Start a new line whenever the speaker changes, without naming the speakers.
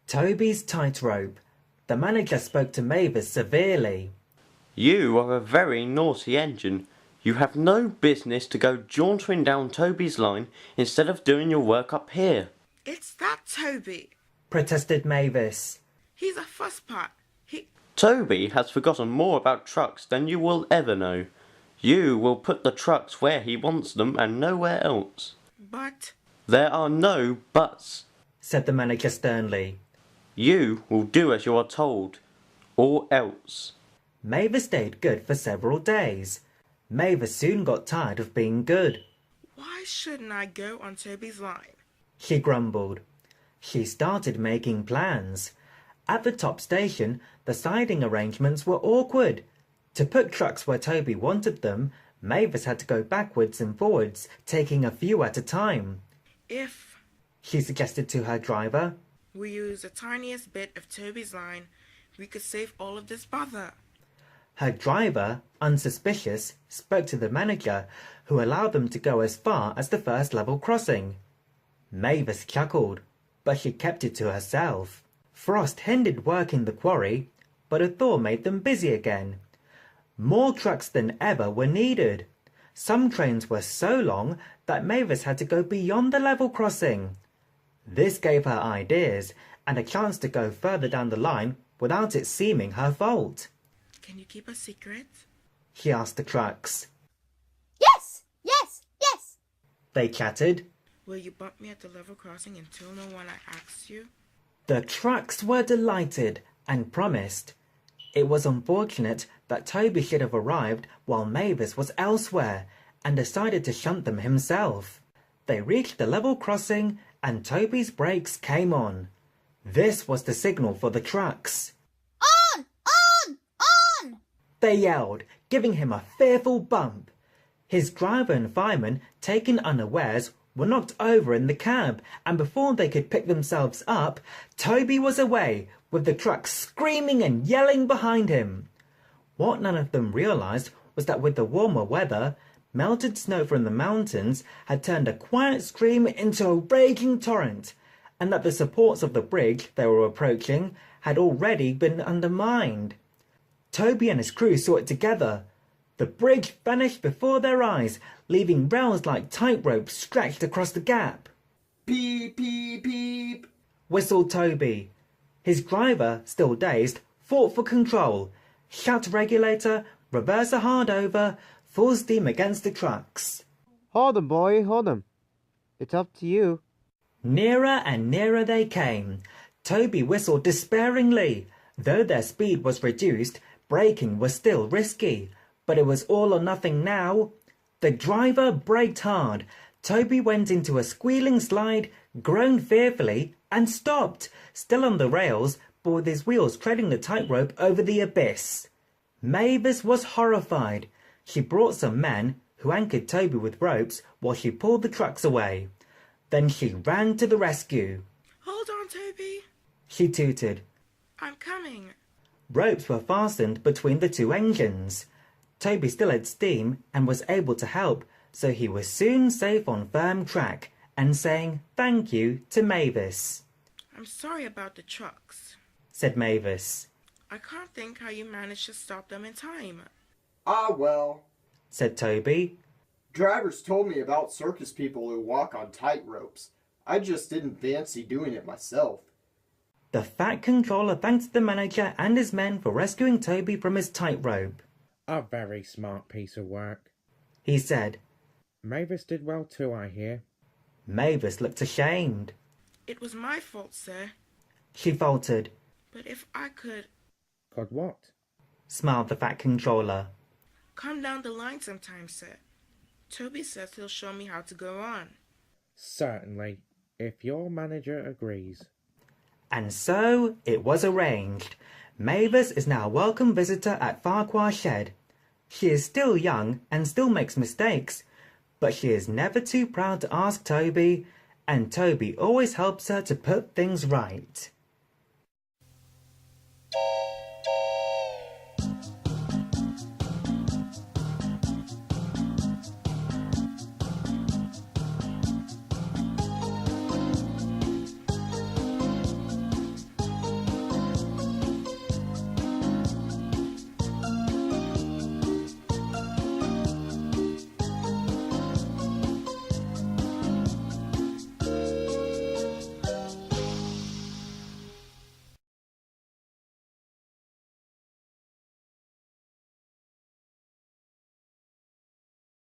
Toby's tightrope. The manager spoke to Mavis severely.
You are a very naughty engine. You have no business to go jauntering down Toby's line instead of doing your work up here.
It's that Toby,
protested Mavis.
He's a fusspot.
Toby has forgotten more about trucks than you will ever know. You will put the trucks where he wants them and nowhere else.
But...
There are no buts,
said the manager sternly.
You will do as you are told, or else.
Mavis stayed good for several days. Mavis soon got tired of being good.
Why shouldn't I go on Toby's line?
She grumbled. She started making plans. At the top station, the siding arrangements were awkward. To put trucks where Toby wanted them, Mavis had to go backwards and forwards, taking a few at a time.
If,
she suggested to her driver,
we use the tiniest bit of Toby's line, we could save all of this bother.
Her driver, unsuspicious, spoke to the manager, who allowed them to go as far as the first level crossing. Mavis chuckled, but she kept it to herself. Frost hindered work in the quarry, but a thaw made them busy again. More trucks than ever were needed. Some trains were so long that Mavis had to go beyond the level crossing. This gave her ideas and a chance to go further down the line without it seeming her fault.
Can you keep a secret?
She asked the trucks.
Yes, yes, yes,
they chattered.
Will you bump me at the level crossing and tell no one I asked you?
The trucks were delighted and promised. It was unfortunate that Toby should have arrived while Mavis was elsewhere and decided to shunt them himself. They reached the level crossing and Toby's brakes came on. This was the signal for the trucks.
On, on, on,
they yelled, giving him a fearful bump. His driver and fireman, taken unawares, were knocked over in the cab, and before they could pick themselves up, Toby was away, with the truck screaming and yelling behind him. What none of them realized was that with the warmer weather, melted snow from the mountains had turned a quiet stream into a raging torrent, and that the supports of the bridge they were approaching had already been undermined. Toby and his crew saw it together. The bridge vanished before their eyes, leaving rails like tightropes stretched across the gap.
Beep, beep, beep,
whistled Toby. His driver, still dazed, fought for control. Shout regulator, reverser hard over, full steam against the trucks.
Hold 'em, boy, hold 'em. It's up to you.
Nearer and nearer they came. Toby whistled despairingly. Though their speed was reduced, braking was still risky. But it was all or nothing now. The driver braked hard. Toby went into a squealing slide, groaned fearfully, and stopped, still on the rails, but with his wheels treading the tightrope over the abyss. Mavis was horrified. She brought some men, who anchored Toby with ropes, while she pulled the trucks away. Then she ran to the rescue.
Hold on, Toby,
she tooted.
I'm coming.
Ropes were fastened between the two engines. Toby still had steam and was able to help, so he was soon safe on firm track and saying thank you to Mavis.
I'm sorry about the trucks,
said Mavis.
I can't think how you managed to stop them in time.
Ah, well,
said Toby.
Drivers told me about circus people who walk on tightropes. I just didn't fancy doing it myself.
The Fat Controller thanked the manager and his men for rescuing Toby from his tightrope.
A very smart piece of work,
he said.
Mavis did well too, I hear.
Mavis looked ashamed.
It was my fault, sir,
she faltered.
But if I could...
Could what?
Smiled the Fat Controller.
Come down the line sometime, sir. Toby says he'll show me how to go on.
Certainly, if your manager agrees.
And so it was arranged. Mavis is now a welcome visitor at Farquhar Shed. She is still young and still makes mistakes, but she is never too proud to ask Toby, and Toby always helps her to put things right.